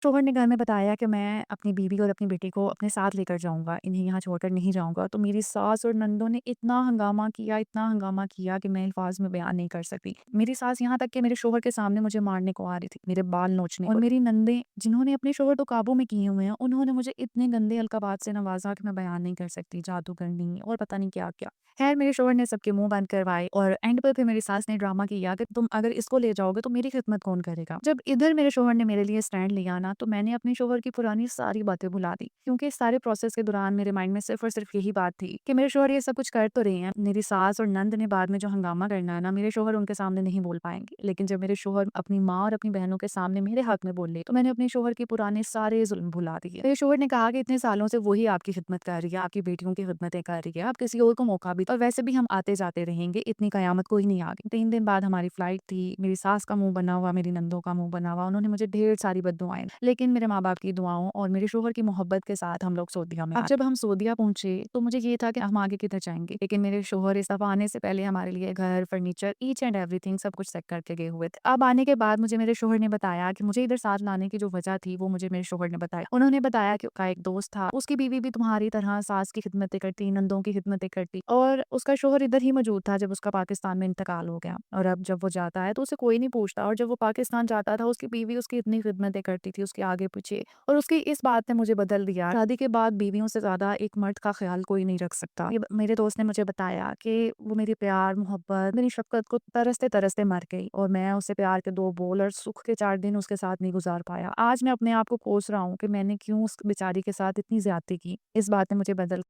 शौहर ने घर में बताया कि मैं अपनी बीवी और अपनी बेटी को अपने साथ लेकर जाऊँगा, इन्हें यहाँ छोड़कर नहीं जाऊँगा। तो मेरी सास और नंदों ने इतना हंगामा किया कि मैं अल्फ़ाज़ में बयान नहीं कर सकती। मेरी सास यहाँ तक कि मेरे शौहर के सामने मुझे मारने को आ रही थी, मेरे बाल नोचने और मेरी नंदें जिन्होंने अपने शौहर को काबू में किए हुए हैं, उन्होंने मुझे इतने गंदे अल्क़ाबात से नवाज़ा कि मैं बयान नहीं कर सकती, जादूगरनी और पता नहीं क्या-क्या। ख़ैर मेरे शौहर ने सबके मुँह बंद करवाए और एंड पर फिर मेरी सास ने ड्रामा किया कि तुम अगर इसको ले जाओगे तो मेरी खिदमत कौन करेगा? जब इधर मेरे शौहर ने मेरे लिए स्टैंड लिया ना, तो मैंने अपने शौहर की पुरानी सारी बातें भुला दी, क्योंकि इस सारे प्रोसेस के दौरान मेरे माइंड में सिर्फ़ और सिर्फ़ यही बात थी कि मेरे शौहर ये सब कुछ कर तो रहे हैं। मेरी सास और नंद ने बाद में जो हंगामा करना है ना, मेरे शौहर उनके सामने नहीं बोल पाएँगे। लेकिन जब मेरे शौहर अपनी माँ और अपनी बहनों के सामने मेरे हक में बोले, तो मैंने अपने शौहर के पुराने सारे ज़ुल्म भुला दिए। मेरे शौहर ने कहा कि इतने सालों से वही आपकी खिदमत कर रही है, आपकी बेटियों की खिदमतें कर रही है, आप किसी और को मौका भी, और वैसे भी हम आते-जाते रहेंगे, इतनी कयामत कोई नहीं आ गई। 3 दिन बाद हमारी फ्लाइट थी, मेरी सास का मुँह बना हुआ, मेरी नंदों का मुँह बना हुआ, उन्होंने मुझे ढेर सारी बद्दुआएँ दी। लेकिन मेरे माँ-बाप की दुआओं और मेरे शौहर की मोहब्बत के साथ हम लोग सऊदीया में अब जब हम सऊदीया पहुँचे, तो मुझे ये था कि हम आगे किधर जाएँगे। लेकिन मेरे शौहर इस दफ़ा आने से पहले हमारे लिए घर, फर्नीचर, ईच एंड एवरीथिंग सब कुछ सेट करके गए हुए थे। अब आने के बाद मुझे मेरे शौहर ने बताया कि मुझे इधर साथ लाने की जो वजह थी, वो मुझे मेरे शौहर ने बताया। उन्होंने बताया कि उसका एक दोस्त था, उसकी बीवी भी तुम्हारी तरह सास की खिदमतें करती, नंदों की खिदमतें करती, और उसका शौहर इधर ही मौजूद था जब उसका पाकिस्तान में इंतकाल हो गया। और अब जब वो जाता है तो उसे कोई नहीं पूछता, और जब वो पाकिस्तान जाता था उसकी बीवी उसकी इतनी खिदमतें करती थी, उसके आगे-पीछे, और उसकी इस बात ने मुझे बदल दिया। शादी के बाद बीवियों से ज़्यादा एक मर्द का ख़्याल कोई नहीं रख सकता। ये मेरे दोस्त ने मुझे बताया कि वो मेरी प्यार, मोहब्बत, मेरी शफ़क़त को तरसते-तरसते मर गई, और मैं उससे प्यार के 2 बोल और सुख के 4 दिन उसके साथ नहीं गुज़ार पाया। आज मैं अपने आप को कोस रहा हूँ कि मैंने क्यों उस बेचारी के साथ इतनी ज़्यादती की। इस बात ने मुझे बदल